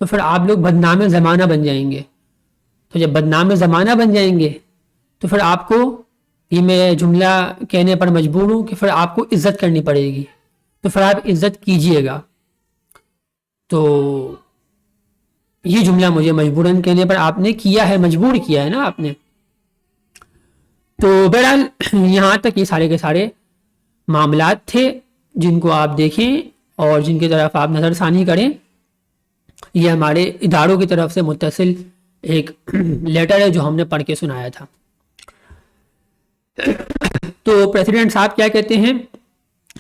تو پھر آپ لوگ بدنام زمانہ بن جائیں گے. تو جب بدنام زمانہ بن جائیں گے تو پھر آپ کو, یہ میں جملہ کہنے پر مجبور ہوں کہ پھر آپ کو عزت کرنی پڑے گی, تو پھر آپ عزت کیجئے گا. تو یہ جملہ مجھے مجبوراً کہنے پر آپ نے کیا ہے, مجبور کیا ہے نا آپ نے. تو بہرحال یہاں تک یہ سارے کے سارے معاملات تھے جن کو آپ دیکھیں اور جن کی طرف آپ نظر ثانی کریں. یہ ہمارے اداروں کی طرف سے متصل ایک لیٹر ہے جو ہم نے پڑھ کے سنایا تھا. تو پریزیڈنٹ صاحب کیا کہتے ہیں,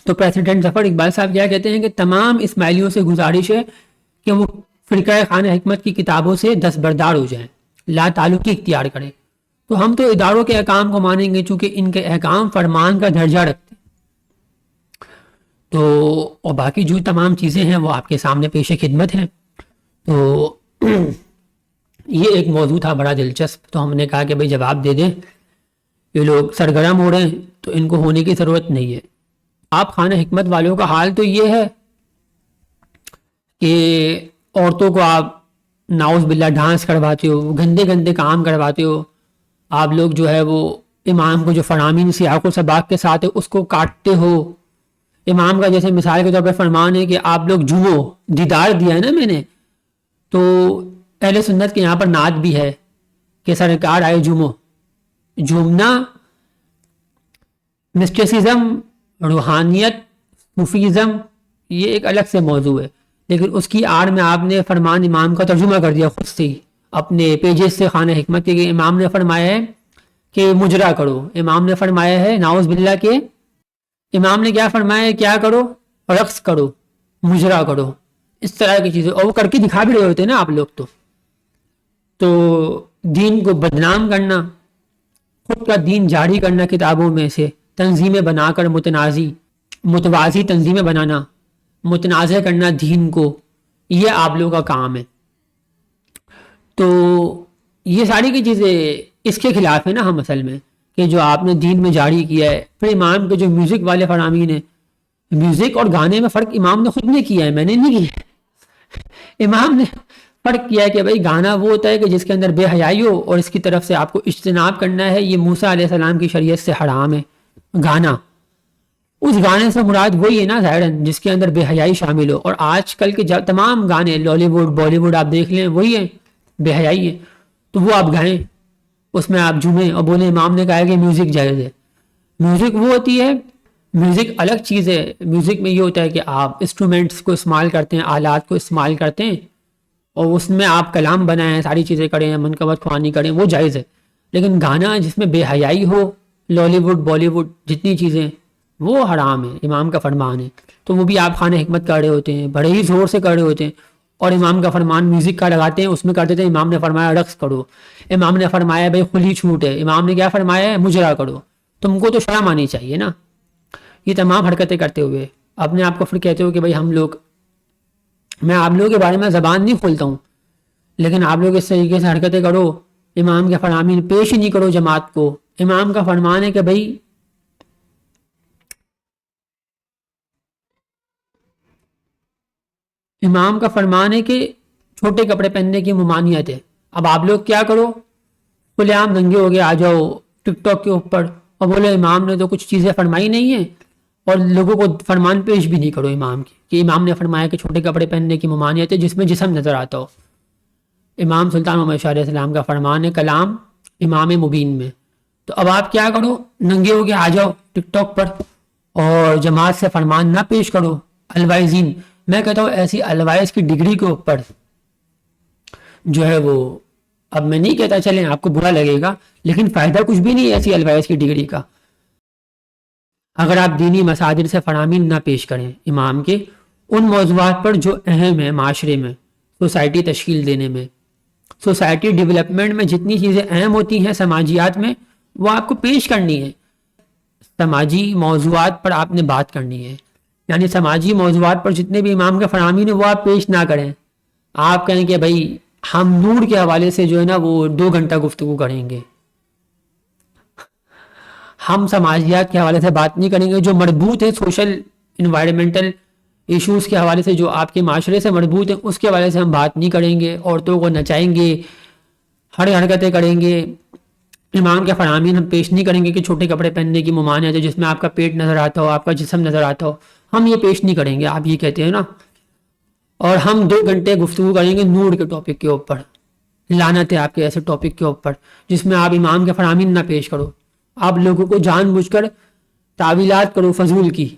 تو پریزیڈنٹ ظفر اقبال صاحب کیا کہتے ہیں کہ تمام اسماعیلیوں سے گزارش ہے کہ وہ فرقہ خانہ حکمت کی کتابوں سے دستبردار ہو جائیں, لا تعلقی اختیار کریں. تو ہم تو اداروں کے احکام کو مانیں گے چونکہ ان کے احکام فرمان کا درجہ رکھتے ہیں. تو اور باقی جو تمام چیزیں ہیں وہ آپ کے سامنے پیش خدمت ہیں. تو یہ ایک موضوع تھا بڑا دلچسپ, تو ہم نے کہا کہ بھئی جواب دے دیں. یہ لوگ سرگرم ہو رہے ہیں تو ان کو ہونے کی ضرورت نہیں ہے. آپ خانہ حکمت والوں کا حال تو یہ ہے کہ عورتوں کو آپ ناؤز باللہ ڈانس کرواتے ہو, گندے گندے کام کرواتے ہو. آپ لوگ جو ہے وہ امام کو جو فرامین سیاق و سباق کے ساتھ ہے اس کو کاٹتے ہو. امام کا جیسے مثال کے طور پر فرمان ہے کہ آپ لوگ جھومو, دیدار دیا ہے نا میں نے, تو اہل سنت کے یہاں پر نعت بھی ہے کہ سرکار آئے جھومو. جھومنا مسٹیسزم, روحانیت, صوفیزم, یہ ایک الگ سے موضوع ہے, لیکن اس کی آڑ میں آپ نے فرمان امام کا ترجمہ کر دیا خود سے ہی اپنے پیجز سے خانہ حکمت کے. امام نے فرمایا ہے کہ مجرا کرو, امام نے فرمایا ہے ناؤز باللہ کے, امام نے کیا فرمایا ہے کیا کرو, رقص کرو, مجرا کرو, اس طرح کی چیزیں, اور وہ کر کے دکھا بھی رہے ہوتے ہیں نا آپ لوگ. تو دین کو بدنام کرنا, خود کا دین جاری کرنا کتابوں میں سے, تنظیمیں بنا کر متوازی تنظیمیں بنانا, متنازع کرنا دین کو, یہ آپ لوگوں کا کام ہے. تو یہ ساری کی چیزیں اس کے خلاف ہے نا ہم اصل میں, کہ جو آپ نے دین میں جاری کیا ہے. پھر امام کے جو میوزک والے فرامین ہیں, میوزک اور گانے میں فرق امام نے خود نے کیا ہے, میں نے نہیں کیا. امام نے فرق کیا ہے کہ بھائی گانا وہ ہوتا ہے کہ جس کے اندر بے حیائی ہو اور اس کی طرف سے آپ کو اجتناب کرنا ہے. یہ موسیٰ علیہ السلام کی شریعت سے حرام ہے گانا. اس گانے سے مراد وہی ہے نا ظاہراً جس کے اندر بے حیائی شامل ہو. اور آج کل کے تمام گانے لالی ووڈ بالی ووڈ آپ دیکھ لیں وہی ہیں, بے حیائی ہے. تو وہ آپ گائیں, اس میں آپ جھومیں اور بولیں امام نے کہا ہے کہ میوزک جائز ہے. میوزک وہ ہوتی ہے, میوزک الگ چیز ہے. میوزک میں یہ ہوتا ہے کہ آپ انسٹرومنٹس کو استعمال کرتے ہیں, آلات کو استعمال کرتے ہیں, اور اس میں آپ کلام بنائیں, ساری چیزیں کریں, منقبت خوانی کریں, وہ جائز ہے. لیکن گانا جس میں بے حیائی ہو, لالی ووڈ بالی ووڈ جتنی چیزیں, وہ حرام ہے, امام کا فرمان ہے. تو وہ بھی آپ خانہ حکمت کر رہے ہوتے ہیں, بڑے ہی زور سے کر رہے ہوتے ہیں, اور امام کا فرمان میوزک کا لگاتے ہیں, اس میں کرتے تھے امام نے فرمایا رقص کرو, امام نے فرمایا بھائی کھلی چھوٹ ہے, امام نے کیا فرمایا ہے مجرا کرو. تم کو تو شرم آنی چاہیے نا یہ تمام حرکتیں کرتے ہوئے. اپنے آپ کو پھر کہتے ہو کہ بھائی ہم لوگ, میں آپ لوگوں کے بارے میں زبان نہیں کھولتا ہوں, لیکن آپ لوگ اس طریقے سے حرکتیں کرو, امام کے فرامین پیش ہی نہیں کرو جماعت کو. امام کا فرمان ہے کہ بھائی امام کا فرمان ہے کہ چھوٹے کپڑے پہننے کی ممانعت ہے. اب آپ لوگ کیا کرو, کھلے عام ننگے ہو گئے آ جاؤ ٹک ٹاک کے اوپر اور بولے امام نے تو کچھ چیزیں فرمائی نہیں ہیں, اور لوگوں کو فرمان پیش بھی نہیں کرو امام کی کہ امام نے فرمایا کہ چھوٹے کپڑے پہننے کی ممانعت ہے جس میں جسم نظر آتا ہو. امام سلطان محمد شاہ علیہ السلام کا فرمان ہے کلام امام مبین میں. تو اب آپ کیا کرو, ننگے ہو کے آ جاؤ ٹک ٹاک پر اور جماعت سے فرمان نہ پیش کرو. الوائزین, میں کہتا ہوں ایسی الوائز کی ڈگری کے اوپر جو ہے وہ, اب میں نہیں کہتا چلیں آپ کو برا لگے گا, لیکن فائدہ کچھ بھی نہیں ہے ایسی الوائز کی ڈگری کا اگر آپ دینی مساجد سے فرامین نہ پیش کریں امام کے ان موضوعات پر جو اہم ہے معاشرے میں, سوسائٹی تشکیل دینے میں, سوسائٹی ڈیولپمنٹ میں جتنی چیزیں اہم ہوتی ہیں سماجیات میں وہ آپ کو پیش کرنی ہے. سماجی موضوعات پر آپ نے بات کرنی ہے, یعنی سماجی موضوعات پر جتنے بھی امام کے فرامین ہیں وہ آپ پیش نہ کریں. آپ کہیں کہ بھائی ہم نور کے حوالے سے جو ہے نا وہ 2 گھنٹہ گفتگو کریں گے, ہم سماجیات کے حوالے سے بات نہیں کریں گے جو مربوط ہے سوشل انوائرمنٹل ایشوز کے حوالے سے, جو آپ کے معاشرے سے مربوط ہیں اس کے حوالے سے ہم بات نہیں کریں گے. عورتوں کو نچائیں گے, ہر حرکتیں کریں گے. امام کے فرامین ہم پیش نہیں کریں گے کہ چھوٹے کپڑے پہننے کی ممانعت ہے جس میں آپ کا پیٹ نظر آتا ہو, آپ کا جسم نظر آتا ہو, ہم یہ پیش نہیں کریں گے. آپ یہ کہتے ہیں نا. اور ہم 2 گھنٹے گفتگو کریں گے نور کے ٹاپک کے اوپر. لعنت ہے آپ کے ایسے ٹاپک کے اوپر جس میں آپ امام کے فرامین نہ پیش کرو. آپ لوگوں کو جان بوجھ کر تعویلات کرو فضول کی,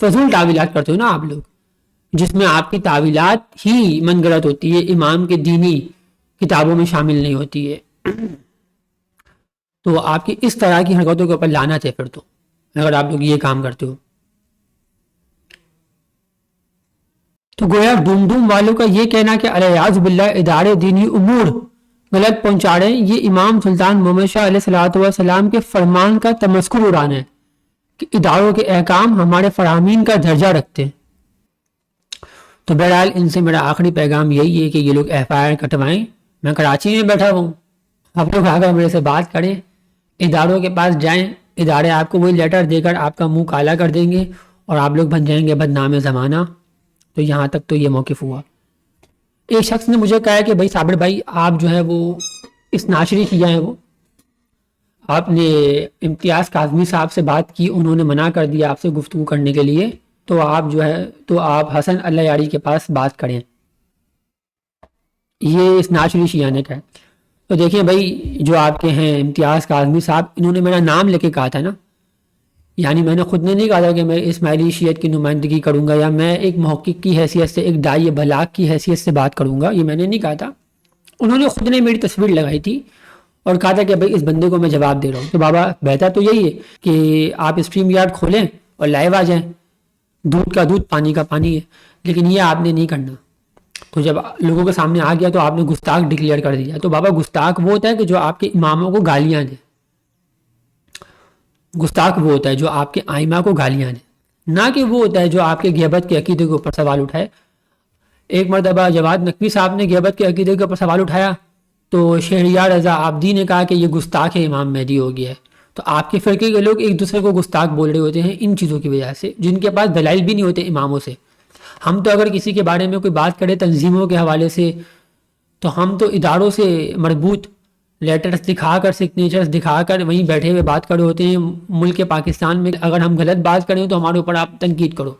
فضول تعویلات کرتے ہو نا آپ لوگ, جس میں آپ کی تعویلات ہی من گھڑت ہوتی ہے, امام کے دینی کتابوں میں شامل نہیں ہوتی ہے. تو آپ کی اس طرح کی حرکتوں کے اوپر لعنت ہے پھر تو, اگر آپ لوگ یہ کام کرتے ہو. تو گویا ڈوم ڈوم والوں کا یہ کہنا کہ الیاذ باللہ ادارے دینی امور غلط پہنچا رہے ہیں, یہ امام سلطان محمد شاہ علیہ الصلوۃ والسلام کے فرمان کا تمسخر اڑانا ہے کہ اداروں کے احکام ہمارے فرامین کا درجہ رکھتے ہیں. تو بہرحال ان سے میرا آخری پیغام یہی ہے کہ یہ لوگ ایف آئی آر کٹوائیں. میں کراچی میں بیٹھا ہوں, آپ لوگ آ کر میرے سے بات کریں, اداروں کے پاس جائیں, ادارے آپ کو وہی لیٹر دے کر آپ کا منہ کالا کر دیں گے اور آپ لوگ بن جائیں گے بدنام زمانہ. تو یہاں تک تو یہ موقف ہوا. ایک شخص نے مجھے کہا کہ بھائی صابر بھائی آپ جو ہے وہ اس ناشری کیا ہے, وہ آپ نے امتیاز کاظمی صاحب سے بات کی, انہوں نے منع کر دیا آپ سے گفتگو کرنے کے لیے, تو آپ جو ہے تو آپ حسن اللہ یاری کے پاس بات کریں. یہ اس ناشری شیعہ نے کہا. تو دیکھیں بھائی جو آپ کے ہیں امتیاز کاظمی صاحب, انہوں نے میرا نام لے کے کہا تھا نا, یعنی میں نے خود نے نہیں کہا تھا کہ میں اسماعیلی شیعت کی نمائندگی کروں گا یا میں ایک محقق کی حیثیت سے, ایک داعی بلاغ کی حیثیت سے بات کروں گا, یہ میں نے نہیں کہا تھا. انہوں نے خود نے میری تصویر لگائی تھی اور کہا تھا کہ بھائی اس بندے کو میں جواب دے رہا ہوں. تو بابا بہتر تو یہی ہے کہ آپ اسٹریم یارڈ کھولیں اور لائیو آ جائیں, دودھ کا دودھ پانی کا پانی ہے, لیکن یہ آپ نے نہیں کرنا. تو جب لوگوں کے سامنے آ گیا تو آپ نے گستاخ ڈکلیئر کر دیا. تو بابا گستاخ وہ ہوتا ہے کہ جو آپ کے اماموں کو گالیاں دے, گستاخ وہ ہوتا ہے جو آپ کے آئمہ کو گالیاں دے, نہ کہ وہ ہوتا ہے جو آپ کے غیبت کے عقیدے کے اوپر سوال اٹھائے. ایک مرتبہ جواد نقوی صاحب نے غیبت کے عقیدے کے اوپر سوال اٹھایا تو شہریار رضا عابدی نے کہا کہ یہ گستاخ ہے, امام مہدی ہو گیا ہے. تو آپ کے فرقے کے لوگ ایک دوسرے کو گستاخ بول رہے ہوتے ہیں ان چیزوں کی وجہ سے, جن کے پاس دلائل بھی نہیں ہوتے اماموں سے. ہم تو اگر کسی کے بارے میں کوئی بات کریں تنظیموں کے حوالے سے, تو ہم تو اداروں سے مربوط لیٹرز دکھا کر, سگنیچرز دکھا کر وہیں بیٹھے ہوئے بات کر رہے ہوتے ہیں. ملک پاکستان میں اگر ہم غلط بات کریں تو ہمارے اوپر آپ تنقید کرو.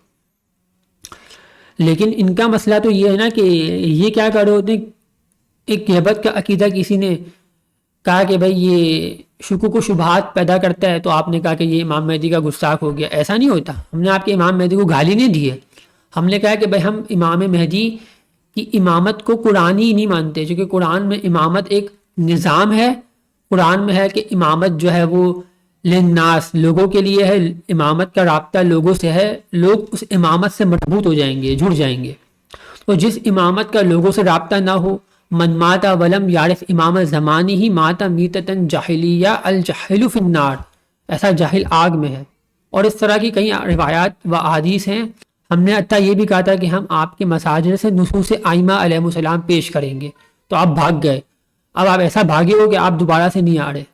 لیکن ان کا مسئلہ تو یہ ہے نا کہ یہ کیا کر رہے ہوتے ہیں, ایک غیبت کا عقیدہ کسی نے کہا کہ بھائی یہ شکوک و شبہات پیدا کرتا ہے, تو آپ نے کہا کہ یہ امام مہدی کا گستاخ ہو گیا. ایسا نہیں ہوتا. ہم نے آپ کے امام مہدی کو گالی نہیں دی ہے, ہم نے کہا کہ بھائی ہم امام مہدی کی امامت کو قرآنی نہیں مانتے, چونکہ قرآن میں امامت ایک نظام ہے. قرآن میں ہے کہ امامت جو ہے وہ للناس, لوگوں کے لیے ہے. امامت کا رابطہ لوگوں سے ہے, لوگ اس امامت سے مربوط ہو جائیں گے, جڑ جائیں گے. تو جس امامت کا لوگوں سے رابطہ نہ ہو, من ماتا ولم یعرف امام زمانی ہی ماتا میتتن جاہلیہ الجاہل فی النار, ایسا جاہل آگ میں ہے. اور اس طرح کی کئی روایات و احادیث ہیں. ہم نے حتیٰ یہ بھی کہا تھا کہ ہم آپ کے مساجد سے نصوص ائمہ علیہ السلام پیش کریں گے, تو آپ بھاگ گئے. اب آپ ایسا بھاگے ہو کہ آپ دوبارہ سے نہیں آ رہے.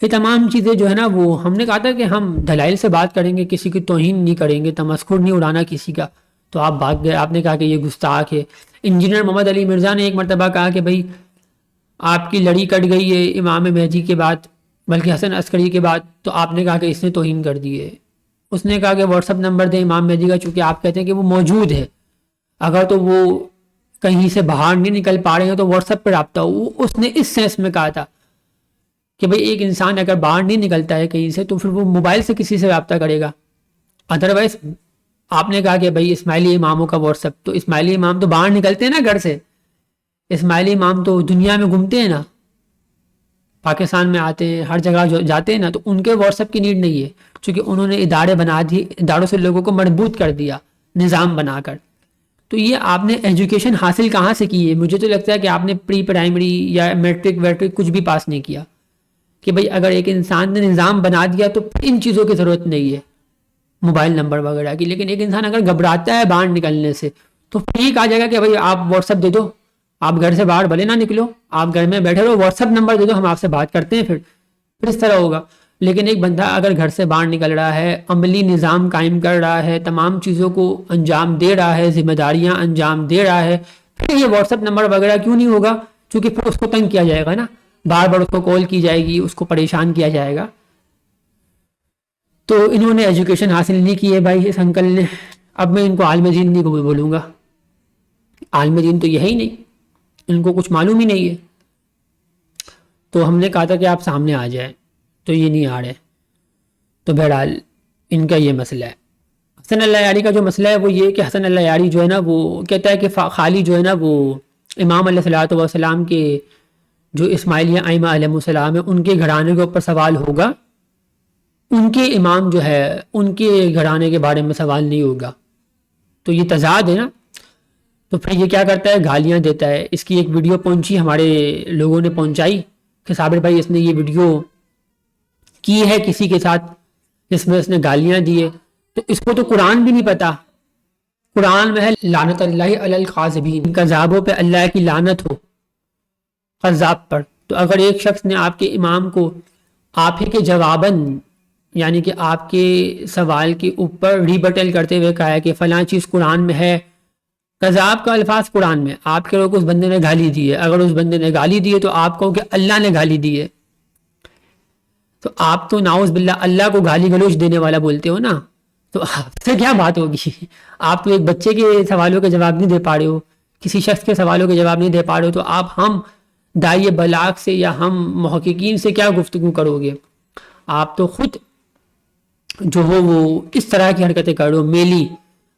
یہ تمام چیزیں جو ہے نا وہ ہم نے کہا تھا کہ ہم دلائل سے بات کریں گے، کسی کی توہین نہیں کریں گے، تمسخر نہیں اڑانا کسی کا، تو آپ بھاگ گئے، آپ نے کہا کہ یہ گستاخ ہے۔ انجینئر محمد علی مرزا نے ایک مرتبہ کہا کہ بھائی آپ کی لڑی کٹ گئی ہے امام مہدی کے بعد، بلکہ حسن عسکری کے بعد، تو آپ نے کہا کہ اس نے توہین کر دی ہے۔ اس نے کہا کہ واٹس ایپ نمبر دیں امام مہدی کا، چونکہ آپ کہتے ہیں کہ وہ موجود ہے، اگر تو وہ کہیں سے باہر نہیں نکل پا رہے ہیں تو واٹس ایپ پہ رابطہ ہو۔ اس نے اس سینس میں کہا تھا کہ بھئی ایک انسان اگر باہر نہیں نکلتا ہے کہیں سے تو پھر وہ موبائل سے کسی سے رابطہ کرے گا، ادروائز آپ نے کہا کہ بھئی اسماعیلی اماموں کا واٹس ایپ، تو اسماعیلی امام تو باہر نکلتے ہیں نا گھر سے، اسماعیلی امام تو دنیا میں گھومتے ہیں نا، پاکستان میں آتے ہیں، ہر جگہ جاتے ہیں نا، تو ان کے واٹس ایپ کی نیڈ نہیں ہے، چونکہ انہوں نے ادارے بنا دیے، اداروں سے لوگوں کو مربوط کر دیا نظام بنا کر۔ تو یہ آپ نے ایجوکیشن حاصل کہاں سے کی ہے؟ مجھے تو لگتا ہے کہ آپ نے پری پرائمری یا میٹرک ویٹرک کچھ بھی پاس نہیں کیا، کہ بھئی اگر ایک انسان نے نظام بنا دیا تو ان چیزوں کی ضرورت نہیں ہے موبائل نمبر وغیرہ کی۔ لیکن ایک انسان اگر گھبراتا ہے باہر نکلنے سے تو پھر یہ کہا جائے گا کہ بھئی آپ واٹس ایپ دے دو، آپ گھر سے باہر بھلے نہ نکلو، آپ گھر میں بیٹھے رہو، واٹس ایپ نمبر دے دو، ہم آپ سے بات کرتے ہیں، پھر اس طرح ہوگا۔ لیکن ایک بندہ اگر گھر سے باہر نکل رہا ہے، عملی نظام قائم کر رہا ہے، تمام چیزوں کو انجام دے رہا ہے، ذمہ داریاں انجام دے رہا ہے، پھر یہ واٹس ایپ نمبر وغیرہ کیوں نہیں ہوگا؟ چونکہ پھر اس کو تنگ کیا جائے گا نا، بار بار اس کو کال کی جائے گی، اس کو پریشان کیا جائے گا۔ تو انہوں نے ایجوکیشن حاصل نہیں کی ہے بھائی اس انکل نے۔ اب میں ان کو عالم دین نہیں بولوں گا، عالم دین تو یہ ہی نہیں، ان کو کچھ معلوم ہی نہیں ہے۔ تو ہم نے کہا تھا کہ آپ سامنے آ جائیں، تو یہ نہیں آ رہے۔ تو بہرحال ان کا یہ مسئلہ ہے۔ حسن اللہ یاری کا جو مسئلہ ہے وہ یہ کہ حسن اللہ یاری جو ہے نا وہ کہتا ہے کہ خالی جو ہے نا وہ امام علیہ الصلوۃ والسلام کے جو اسماعیلیہ ائمہ علیہم السلام ہے ان کے گھرانے کے اوپر سوال ہوگا، ان کے امام جو ہے ان کے گھرانے کے بارے میں سوال نہیں ہوگا۔ تو یہ تضاد ہے نا۔ تو پھر یہ کیا کرتا ہے، گالیاں دیتا ہے۔ اس کی ایک ویڈیو پہنچی، ہمارے لوگوں نے پہنچائی کہ صابر بھائی اس نے یہ ویڈیو کی ہے کسی کے ساتھ جس میں اس نے گالیاں دی ہے، تو اس کو تو قرآن بھی نہیں پتا۔ قرآن میں ہے لعنت اللہ علی القاذبین، کذابوں پہ اللہ کی لعنت ہو، قذاب پر۔ تو اگر ایک شخص نے آپ کے امام کو آپ ہی کے جواباً یعنی کہ آپ کے سوال کے اوپر ریبٹل کرتے ہوئے کہا ہے کہ فلاں چیز قرآن میں ہے، کذاب کا الفاظ قرآن میں، آپ کہہ رہے ہو کہ اس بندے نے گالی دی ہے، اگر اس بندے نے گالی دی ہے تو آپ کہو کہ اللہ نے گالی دی ہے، تو آپ تو نعوذ باللہ اللہ کو گالی گلوچ دینے والا بولتے ہو نا، تو آپ سے کیا بات ہوگی؟ آپ تو ایک بچے کے سوالوں کے جواب نہیں دے پا رہے ہو، کسی شخص کے سوالوں کے جواب نہیں دے پا رہے ہو، تو آپ ہم داعی بلاغ سے یا ہم محققین سے کیا گفتگو کرو گے؟ آپ تو خود جو ہو وہ اس طرح کی حرکتیں کر رہے ہو میلی۔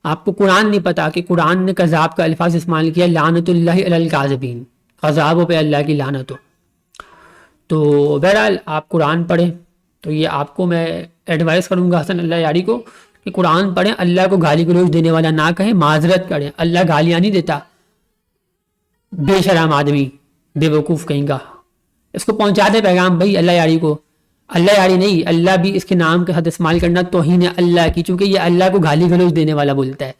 آپ کو قرآن نہیں پتا کہ قرآن نے کذاب کا الفاظ استعمال کیا، لعنت اللہ علی الکاذبین، کذابوں پہ اللہ کی لعنت ہو۔ تو بہرحال آپ قرآن پڑھیں۔ تو یہ آپ کو میں ایڈوائز کروں گا حسن اللہ یاری کو کہ قرآن پڑھیں، اللہ کو گالی گلوچ دینے والا نہ کہیں، معذرت کریں، اللہ گالیاں نہیں دیتا، بے شرم آدمی، بے وقوف کہیں گا۔ اس کو پہنچا دے پیغام بھائی اللہ یاری کو، اللہ یاری نہیں، اللہ بھی اس کے نام کے ساتھ استعمال کرنا توہین ہے اللہ کی، چونکہ یہ اللہ کو گالی گلوچ دینے والا بولتا ہے،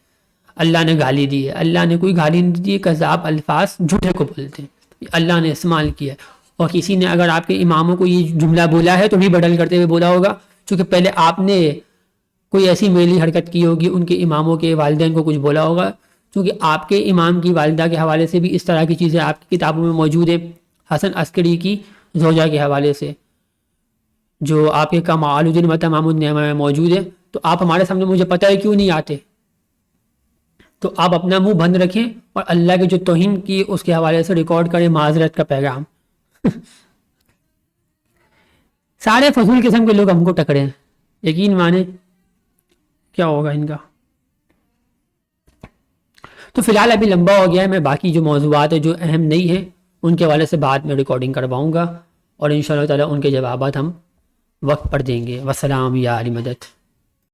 اللہ نے گالی دی ہے، اللہ نے کوئی گالی نہیں دی، کذاب الفاظ جھوٹے کو بولتے ہیں، اللہ نے استعمال کیا ہے۔ اور کسی نے اگر آپ کے اماموں کو یہ جملہ بولا ہے تو بھی بدل کرتے ہوئے بولا ہوگا، چونکہ پہلے آپ نے کوئی ایسی میلی حرکت کی ہوگی، ان کے اماموں کے والدین کو کچھ بولا ہوگا، چونکہ آپ کے امام کی والدہ کے حوالے سے بھی اس طرح کی چیزیں آپ کی کتابوں میں موجود ہے، حسن عسکری کی زوجہ کے حوالے سے جو آپ کے کمال الدین و تمام النعمہ میں موجود ہے۔ تو آپ ہمارے سامنے مجھے پتہ ہے کیوں نہیں آتے، تو آپ اپنا منہ بند رکھیں اور اللہ کے جو توہین کی اس کے حوالے سے ریکارڈ کریں معذرت کا پیغام۔ سارے فضول قسم کے لوگ ہم کو ٹکرے ہیں، یقین مانے کیا ہوگا ان کا۔ تو فی الحال ابھی لمبا ہو گیا ہے، میں باقی جو موضوعات ہیں جو اہم نہیں ہیں ان کے حوالے سے بعد میں ریکارڈنگ کرواؤں گا، اور انشاءاللہ تعالی ان کے جوابات ہم وقت پر دیں گے۔ والسلام یا علی مدد۔